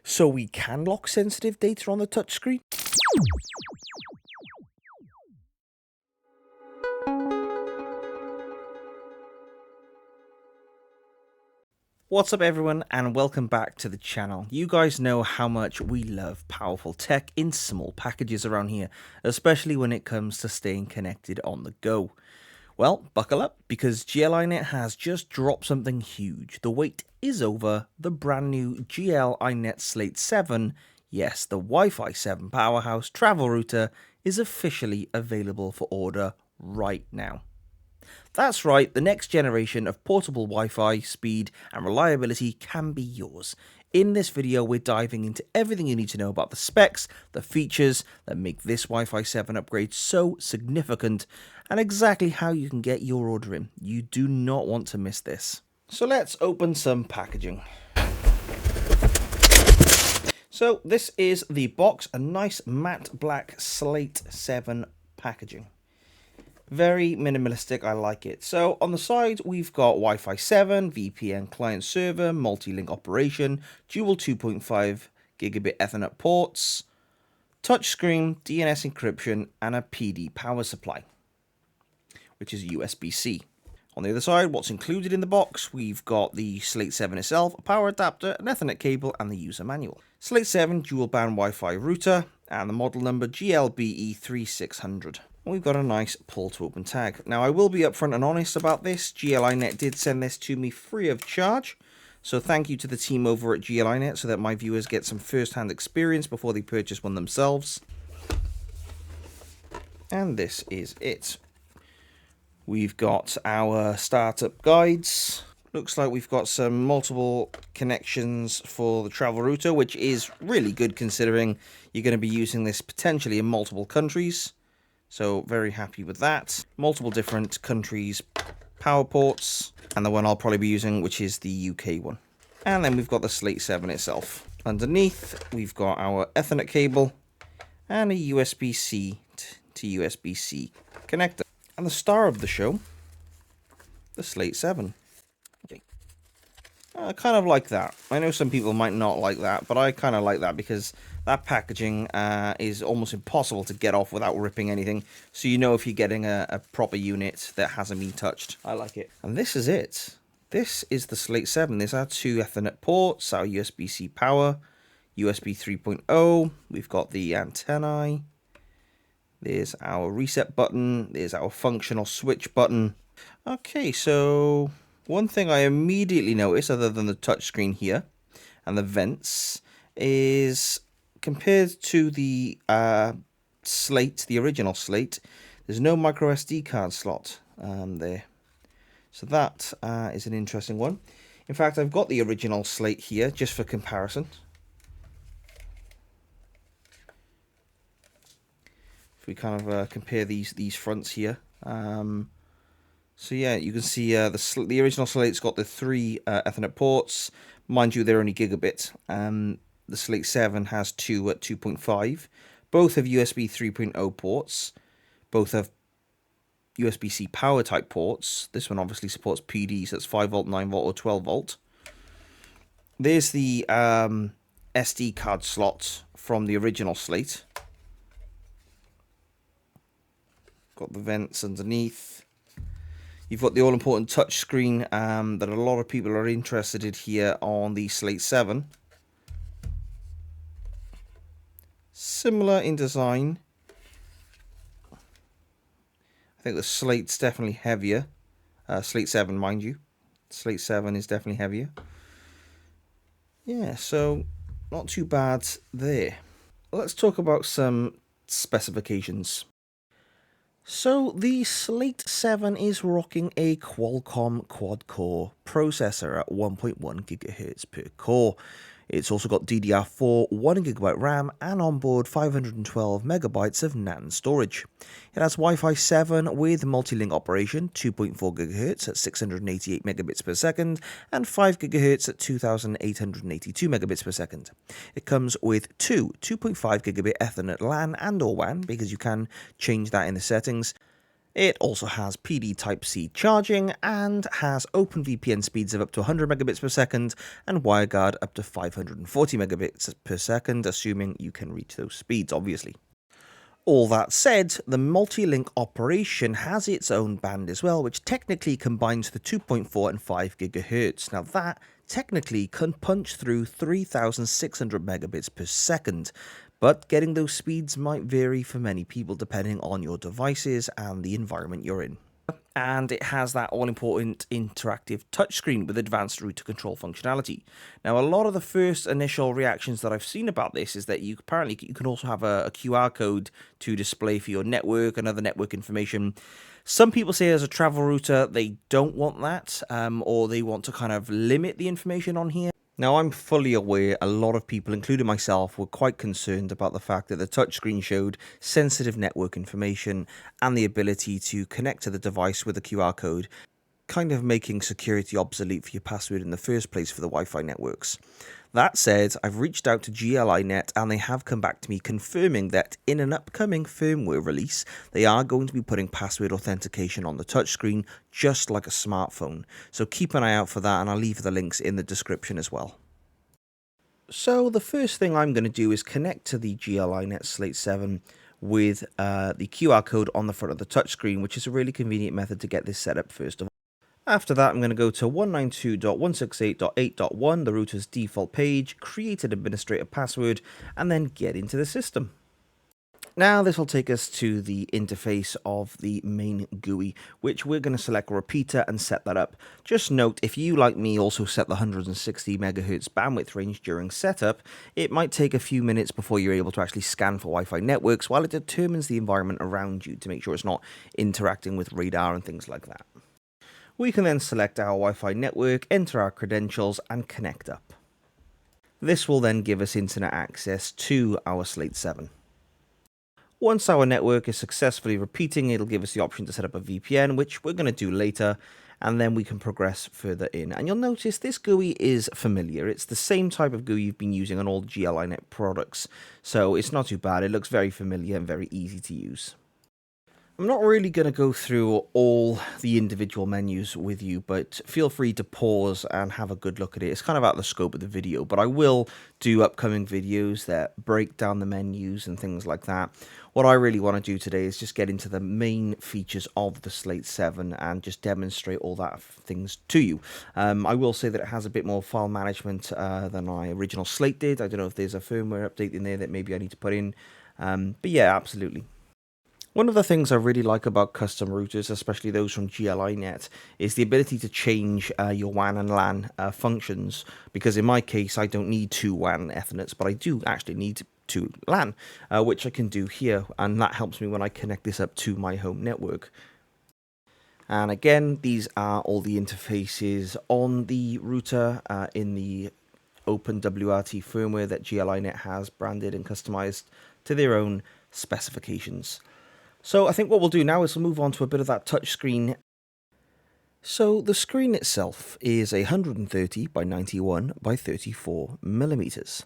So we can lock sensitive data on the touchscreen? What's up everyone, and welcome back to the channel. You guys know how much we love powerful tech in small packages around here, especially when it comes to staying connected on the go. Well, buckle up, because GL-INET has just dropped something huge. The wait is over. The brand new GL-INET Slate 7, yes, the Wi-Fi 7 powerhouse travel router, is officially available for order right now. That's right, the next generation of portable Wi-Fi speed and reliability can be yours. In this video, we're diving into everything you need to know about the specs, the features that make this Wi-Fi 7 upgrade so significant, and exactly how you can get your order in. You do not want to miss this. So let's open some packaging. So this is the box, a nice matte black Slate 7 packaging. Very minimalistic, I like it. So on the side, we've got Wi-Fi 7, VPN client server, multi-link operation, dual 2.5 gigabit Ethernet ports, touchscreen, DNS encryption, and a PD power supply, which is USB-C. On the other side, what's included in the box, we've got the Slate 7 itself, a power adapter, an Ethernet cable, and the user manual. Slate 7 dual band Wi-Fi router, and the model number GL-BE3600. We've got a nice pull to open tag. Now, I will be upfront and honest about this. GL-INET did send this to me free of charge. So thank you to the team over at GL-INET so that my viewers get some first-hand experience before they purchase one themselves. And this is it. We've got our startup guides. Looks like we've got some multiple connections for the travel router, which is really good considering you're going to be using this potentially in multiple countries. So very happy with that. Multiple different countries' power ports, and the one I'll probably be using, which is the UK one. And then we've got the Slate 7 itself. Underneath, we've got our Ethernet cable and a USB-C to USB-C connector. And the star of the show, the Slate 7. Okay. I kind of like that. I know some people might not like that, but I kind of like that because that packaging is almost impossible to get off without ripping anything. So you know if you're getting a proper unit that hasn't been touched. I like it. And this is it. This is the Slate 7. There's our two Ethernet ports, our USB-C power, USB 3.0. We've got the antennae. There's our reset button. There's our functional switch button. Okay, so one thing I immediately noticed, other than the touchscreen here and the vents, is compared to the Slate, the original Slate, there's no micro SD card slot there. So that is an interesting one. In fact, I've got the original Slate here just for comparison. If we kind of compare these fronts here. So yeah, you can see the original Slate's got the three Ethernet ports. Mind you, they're only gigabit. The Slate 7 has two at 2.5. Both have USB 3.0 ports. Both have USB-C power type ports. This one obviously supports PD, so it's 5 volt, 9 volt, or 12 volt. There's the SD card slot from the original Slate. Got the vents underneath. You've got the all-important touch screen that a lot of people are interested in here on the Slate 7. Similar in design. I think the Slate's definitely heavier. Slate 7, mind you. Slate 7 is definitely heavier. Yeah, so not too bad there. Let's talk about some specifications. So the Slate 7 is rocking a Qualcomm quad-core processor at 1.1 GHz per core. It's also got DDR4 1GB RAM and onboard 512 MB of NAND storage. It has Wi-Fi 7 with multi-link operation, 2.4 GHz at 688 megabits per second, and 5 GHz at 2882 megabits per second. It comes with two 2.5 gigabit Ethernet LAN and or WAN, because you can change that in the settings, It also has PD Type-C charging and has OpenVPN speeds of up to 100 megabits per second and WireGuard up to 540 megabits per second, assuming you can reach those speeds, obviously. All that said, the multi-link operation has its own band as well, which technically combines the 2.4 and 5 gigahertz. Now that technically can punch through 3,600 megabits per second, but getting those speeds might vary for many people depending on your devices and the environment you're in. And it has that all-important interactive touchscreen with advanced router control functionality. Now, a lot of the first initial reactions that I've seen about this is that you can also have a QR code to display for your network and other network information. Some people say as a travel router, they don't want that, or they want to kind of limit the information on here. Now, I'm fully aware a lot of people, including myself, were quite concerned about the fact that the touchscreen showed sensitive network information and the ability to connect to the device with a QR code, kind of making security obsolete for your password in the first place for the Wi-Fi networks. That said, I've reached out to GL-INET and they have come back to me confirming that in an upcoming firmware release, they are going to be putting password authentication on the touchscreen, just like a smartphone. So keep an eye out for that, and I'll leave the links in the description as well. So the first thing I'm going to do is connect to the GL-INET Slate 7 with the QR code on the front of the touchscreen, which is a really convenient method to get this set up first of all. After that, I'm going to go to 192.168.8.1, the router's default page, create an administrator password, and then get into the system. Now this will take us to the interface of the main GUI, which we're going to select repeater and set that up. Just note, if you, like me, also set the 160 MHz bandwidth range during setup, it might take a few minutes before you're able to actually scan for Wi-Fi networks while it determines the environment around you to make sure it's not interacting with radar and things like that. We can then select our Wi-Fi network, enter our credentials, and connect up. This will then give us internet access to our Slate 7. Once our network is successfully repeating, it'll give us the option to set up a VPN, which we're going to do later, and then we can progress further in. And you'll notice this GUI is familiar. It's the same type of GUI you've been using on all GL-INET products, so it's not too bad. It looks very familiar and very easy to use. I'm not really going to go through all the individual menus with you, but feel free to pause and have a good look at it. It's kind of out of the scope of the video, but I will do upcoming videos that break down the menus and things like that. What I really want to do today is just get into the main features of the Slate 7 and just demonstrate all that things to you. I will say that it has a bit more file management than my original Slate did. I don't know if there's a firmware update in there that maybe I need to put in, but yeah, absolutely. One of the things I really like about custom routers, especially those from GL-INET, is the ability to change your WAN and LAN functions, because in my case I don't need two WAN Ethernets, but I do actually need two LAN, which I can do here, and that helps me when I connect this up to my home network. And again, these are all the interfaces on the router in the OpenWRT firmware that GL-INET has branded and customized to their own specifications. So I think what we'll do now is we'll move on to a bit of that touch screen. So the screen itself is 130 by 91 by 34 millimeters.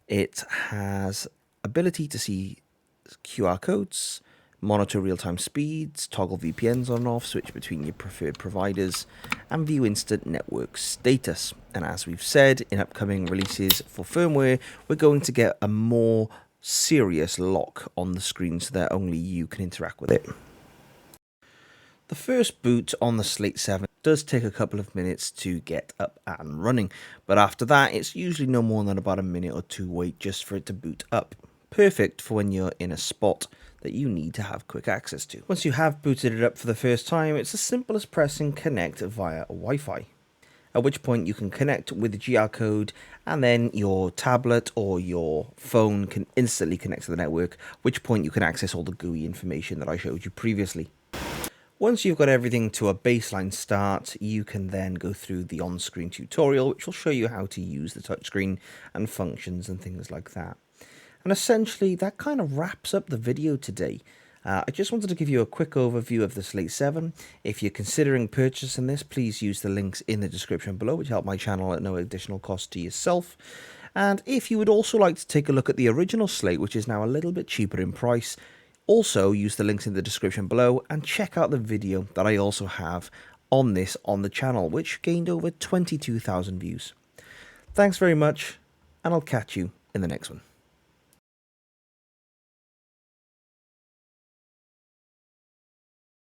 It has ability to see QR codes, monitor real-time speeds, toggle VPNs on and off, switch between your preferred providers, and view instant network status. And as we've said, in upcoming releases for firmware, we're going to get a more serious lock on the screen so that only you can interact with it. The first boot on the Slate 7 does take a couple of minutes to get up and running, but after that it's usually no more than about a minute or two wait just for it to boot up. Perfect for when you're in a spot that you need to have quick access to. Once you have booted it up for the first time, it's as simple as pressing connect via Wi-Fi, at which point you can connect with the GR code, and then your tablet or your phone can instantly connect to the network, at which point you can access all the GUI information that I showed you previously. Once you've got everything to a baseline start, you can then go through the on-screen tutorial, which will show you how to use the touchscreen and functions and things like that. And essentially, that kind of wraps up the video today. I just wanted to give you a quick overview of the Slate 7. If you're considering purchasing this, please use the links in the description below, which help my channel at no additional cost to yourself. And if you would also like to take a look at the original Slate, which is now a little bit cheaper in price, Also, use the links in the description below and check out the video that I also have on this on the channel, which gained over 22,000 views. Thanks very much, and I'll catch you in the next one.